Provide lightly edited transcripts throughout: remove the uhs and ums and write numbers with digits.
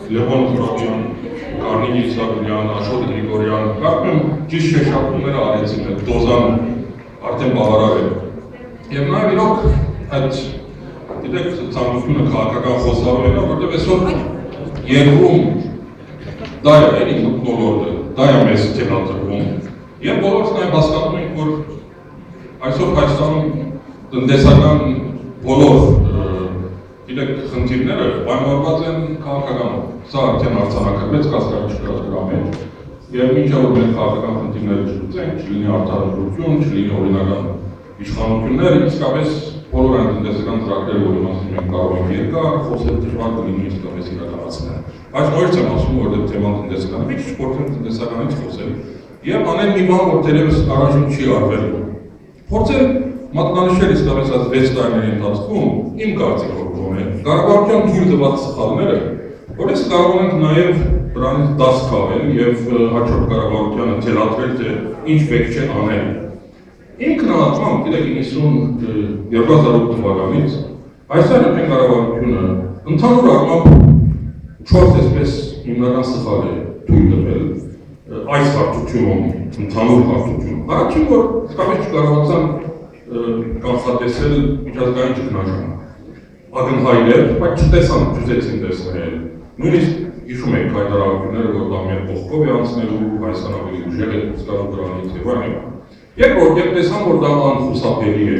Լևոն Խորոբյան, Կարնիգի Իսագուլյան, Աշոտ Գրիգորյան, կարծում ճիշտ շեշտադրումները արեցին այդ դոզան արդեն բավարար է։ Եվ նաև իրոք այդ գիտեք ցանկությունը քաղաքական խոսալու է, որտեղ այսօր երկրում դա է էլի մոլորտը, դա է մեզ թելադրվում։ Եվ բոլորս նաև հասկանում ենք, որ այսօր Հայաստանում տնտեսական բոլոր գիտեք խնդիրները պայմանավորված են քաղաքականով։ Սա արդեն արձանագրվեց կասկածի մեջ, եւ մինչ որ մենք քաղաքական խնդիրները չլուծենք, չլինի արտադրություն, չլինի օրինական իշխանություններ, իսկապես բոլոր այն տնտեսական ծրագրերը, որի մասին մենք կարող ենք երկար խոսել, դժվար կլինի իսկապես իրականացնել։ Բայց նորից եմ ասում, որ դե թեման տնտեսական է, մի քիչ փորձենք տնտեսականից խոսել եւ անել մի բան, որ թերևս առաջին չի արվել։ Փորձել մատնանշել իսկապես այս 6 տարիների ընթացքում իմ կարծիքով կողմը կառավարության թույլ տված սխալները, որից կարող ենք նաև դրանից դաս քաղել եւ հաջորդ կառավարությանը թելադրել, թե ինչ պետք չէ անել։ Ինքնահատմամբ, գիտեք 2008 թվականից այսօր մենք կառավարությունը ընդհանուր առմամբ 4 այսպես հիմնական սխալ է թույլ տվել այս հարթությունում, ընդհանուր հարթությունում։ Առաջին որ իսկապես չկարողացան կանխատեսել միջազգային ճգնաժամը։ Ակնհայտ, բայց չտեսան, չուզեցին տեսնել։ Նույնիսկ հիշում եք հայտարարությունները, որ դա մեր կողքով է անցնելու, Հայաստան ավելի ուժեղ է ցուցկալու դրանից եւ այլն։ Երկրորդ, երբ տեսան, որ դա անխուսափելի է,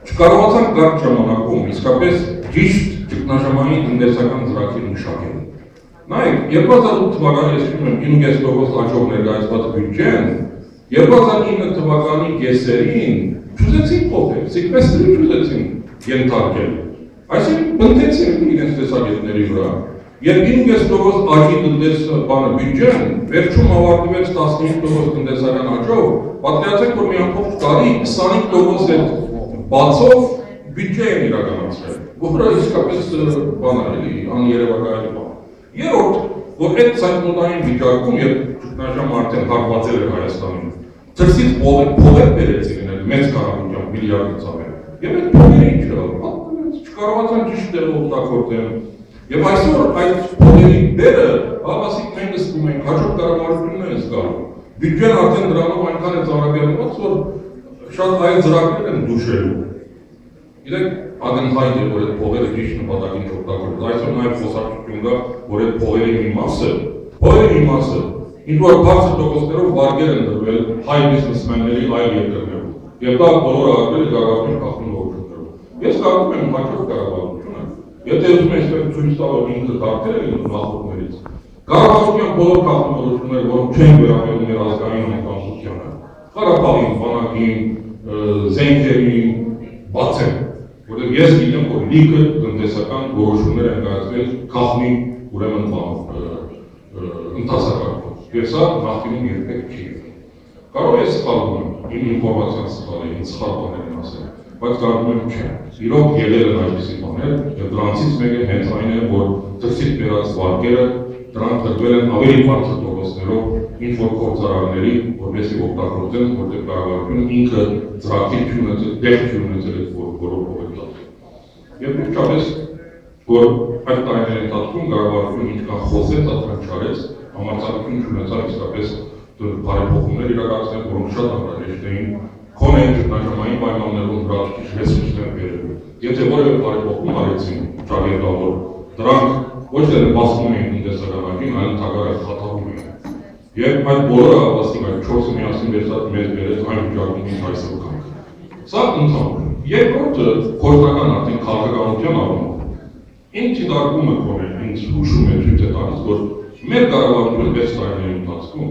չկարողացան կարճ ժամանակում իսկապես ճիշտ ճգնաժամային տնտեսական ծրագիր մշակել։ Նայեք, 2008 թվականի ես հիշում եմ 9% աճով ներկայացված բյուջեն, 2009 թվականի կեսերին չուզեցին փոխել, սիկվեստրի չուզեցին ենթարկել։ Այսինքն բնտեցին իրենց տեսակետների վրա։ Եվ 9% աճի տնտես բանը բյուջեն, վերջում ավարտվեց 15% տնտեսական աճով, պատկերացրեք, որ մի ամբողջ տարի 25% այդ բացով բյուջե են իրականացրել, որը իսկապես բան է, աներևակայելի բան։ Երրորդ, որ այդ ցանկոտային վիճակում, երբ ճգնաժամը արդեն հակվածել էր Հայաստանին, դրսից փողեր բերեցին այդ մեծ կարողությամբ միլիարդի ծավալ։ Եվ այդ փողերը ինչ չկարողացան ճիշտ տեղը օգտագործել։ Եվ այսօր այդ փողերի դերը հավասիկ մենք զգում ենք, հաջորդ կառավարությունն է զգալու։ Բյուջեն արդեն դրանով այնքան է ծառայելված, որ շատ այլ ծրագրեր են դուշելու։ Գիտեք, ակնհայտ է, որ այդ փողերը ճիշտ նպատակին չօգտագործել։ Այսօր նաև խոսակցություն կա, որ այդ փողերի մի մասը ինչ որ բարձր տոկոսներով վարկեր են դրվել հայ բիզնեսմենների այլ երկրներում։ Եվ դա բոլորը արվել է կառավարության խախտում որոշումներով։ Ես կարծում եմ հաջորդ կառավարությունը, եթե ուզում եք ցույց տալ, որ ինքը դարձել է նախորդներից, կառավարության բոլոր խախտում որոշումները, որոնք չեն վերաբերում մեր ազգային անվտանգությանը, Ղարաբաղին, բանակին, զենքերին, բացեն, որտեղ ես գիտեմ, որ լիքը տնտեսական որոշումներ են կայացվել խախտի ուրեմն ընթացակարգով։ Եվ սա նախկինում երբեք չի եղել։ Կարող է սխալվում եմ, իմ ինֆորմացիան սխալ է, ինձ սխալ բաներ են ասել, բայց կարծում եմ չէ։ Իրոք եղել են այսպիսի բաներ, եւ դրանցից մեկը հենց այն է, որ դրսից բերած վարկերը դրանք դրվել են ավելի բարձր տոկոսներով ինչ-որ գործարարների, որպեսզի օգտագործեն, որտեղ կառավարությունը ինքը ծրագիր չունեցել, տեղ չունեցել այդ որոշողի տակ։ Եվ վերջապես, որ այդ տարիների ընթացքում կառավարությունը ինչքան խոսեց, այդքան չարեց, համարձակություն չունեցավ իսկապես բարեփոխումներ իրականացնել, որոնք շատ անհրաժեշտ էին քոնեն ճգնաժամային պայմաններում դրախտի ռեսուրսներ բերելու։ Եթե որևէ բարեփոխում արեցին ճակերտավոր, դրանք ոչ թե նպաստում էին տնտեսական աճին, այլ ընդհանրապես խաթարում էին։ Եվ այդ բոլորը հավաստիկ այդ 4-ը միասին վերցած մեզ բերեց այն վիճակում ինչ այսօր կանք։ Սա ընդհանուր։ Երկրորդը խորհրդական արդեն քաղաքականության առումով։ Ինչ դարձումը կողմը ինձ հուշում է ցույց է տալիս, որ մեր կառավարությունը 6 տարիների ընթացքում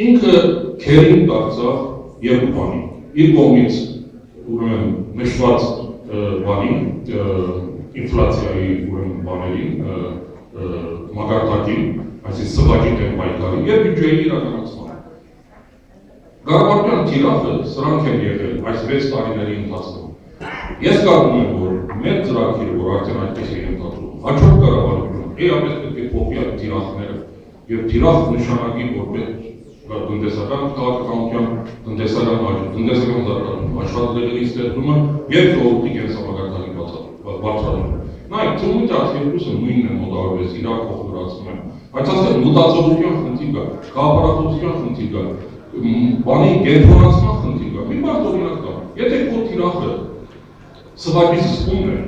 ինքը քերին դարձավ երկու բանի։ Իր կողմից ուրեմն նշված բանի ինֆլացիայի ուրեմն բաներին մակարդակին, այսինքն սղաճի դեմ պայքարի եւ բյուջեի իրականացմանը։ Կառավարության թիրախը սրանք են եղել այս 6 տարիների ընթացքում։ Ես կարծում եմ, որ մեր ծրագիրը, որ արդեն այդպես է ընթացում, հաջորդ կառավարությունը էապես պետք է փոխի այդ թիրախները եւ թիրախ նշանակի որպես տնտեսական քաղաքականության, տնտեսական աճ, տնտեսական զարգացում, աշխատատեղերի ստեղծումը եւ ժողովրդի կենսամակարդակի բարձրացումը։ Նայեք, ծնունդի 12-ը նույնն է մոտավորապես իրար փոխվելուց զարգացնում են, բայց ասել մտածողության խնդիր կա, գաղափարախոսության խնդիր կա, բանի կենտրոնացման խնդիր կա, մի բան օրինակ կա, եթե քո թիրախը սվագի զսպումն է,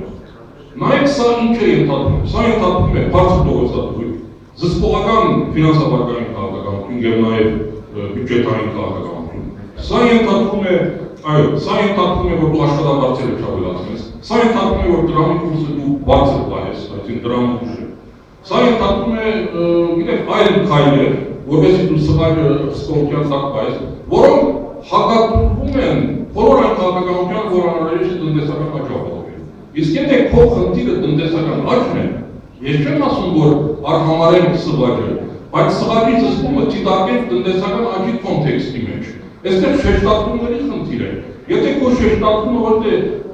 նայեք սա ինչ է ենթադրում, սա ենթադրում է բարձր տոկոսատվույթ, զսպողական ֆինանսաբանկային քաղաքականություն և նաև բյուջետային քաղաքականություն, սա ենթադրում է, այո, սա ենթադրում է, որ դու աշխատավարձերը չավելացնես, սա ենթադրում է, որ դրամի կուրսը դու բարձր պահես, այսինքն դրամը ուժ է, սա ենթադրում է, գիտեք, այլ քայլեր, որովհետեւ դու սվագը սպորտյան տակ պահես, որոնք հակադրվում են բոլոր այն քաղաքականության, որ անհրաժեշտ է տնտեսական աճ ապահովել։ Իսկ եթե քո խնդիրը տնտեսական աճն է, ես չեմ ասում, որ արհամարենք սվագը, բայց սվագի զսպումը դիտարկենք տնտեսական աճի կոնտեքստի մեջ։ Այստեղ շեշտադրումների խնդիր է։ Եթե քո շեշտադրումը որ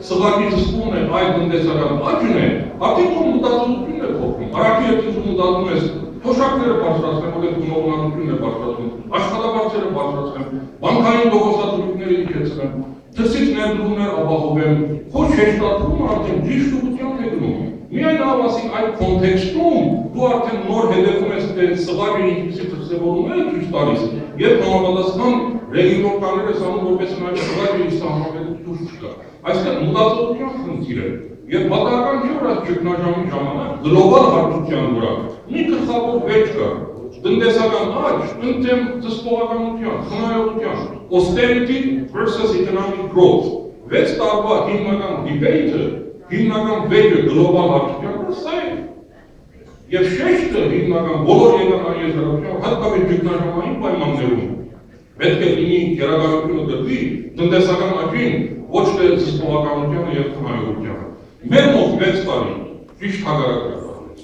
սվագի զսպումն է, այլ տնտեսական աճն է, արդեն քո մտածողությունն է փոխվում։ Արագի եթե դու մտածում ես թոշակները բարձրացնեմ, որտեղ գնողականությունն է բարձրացնում, աշխատավարձերը բարձրացնեմ, բանկային տոկոսատվությունները իջեցնեմ, դրսից ներդրումներ ապահովեմ, քո շեշտադրումը արդեն ճիշտ ուղղությամբ է գնում։ Միայն ավասիկ այդ կոնտեքստում դու արդեն նոր հետևում ես թե սվագը ինչպիսի դրսևորումներ է ցույց տալիս, երբ համապատասխան ռեգիոնալները ասում որպես նաև սվագը իսլամական դուրս չկա։ Այսինքն մտածողության խնդիր է։ Եվ պատահական չէ, որ այս ճգնաժամի ժամանակ գլոբալ հարթության վրա մի գլխավոր վեճ կա, տնտեսական աճ, ընդդեմ զսպողականության, խնայողության, austerity versus economic growth։ 6 տարվա հիմնական դիբեյթը, հիմնական վեճը գլոբալ հարթության վրա սա է։ Եվ շեշտը հիմնական բոլոր եկական եզրակացության, հատկապես ճգնաժամային պայմաններում պետք է լինի գերակայությունը դրվի տնտեսական աճին, ոչ թե զսպողականությանը և խնայողությանը։ Մեր մոտ 6 տարի ճիշտ հակառակը կատարվեց։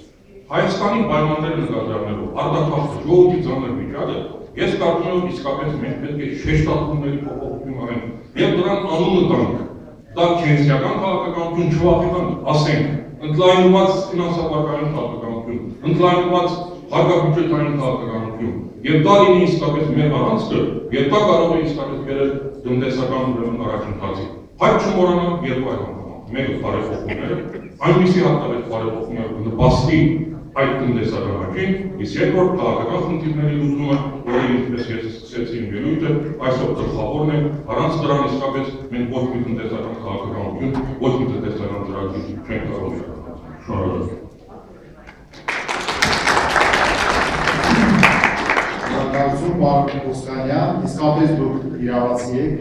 Հայաստանի պայմանները նկատառնելով արտաքաղցը ժողովրդի ծանր վիճակը, ես կարծում եմ իսկապես մենք պետք է շեշտադրումների փոփոխություն անենք եւ դրան անունը տանք։ Դա քենսիական քաղաքականություն չվախենանք, ասենք, ընդլայնված ֆինանսաբանկային քաղաքականություն, ընդլայնված հարկաբյուջետային քաղաքականություն, եւ դա լինի իսկապես մեր առանցքը, եւ դա կարող է իսկապես բերել տնտեսական ուրեմն առաջընթացի։ Բայց չմոռանանք երկու այլ մեկը բարեփոխումները, այնպիսի հատկապես բարեփոխումները նպաստի այդ տնտեսական աճին, իսկ երկրորդ քաղաքական խնդիրների լուծումը, որը ինչպես ես սկսեցի իմ ելույթը, այսօր գլխավորն է, առանց դրան իսկապես մենք ոչ մի տնտեսական քաղաքականություն, ոչ մի տնտեսական ծրագիր չենք կարող իրականացնել։ Շնորհակալ։ Շնորհակալություն, պարոն Օսկանյան, իսկապես դուք իրավացի եք։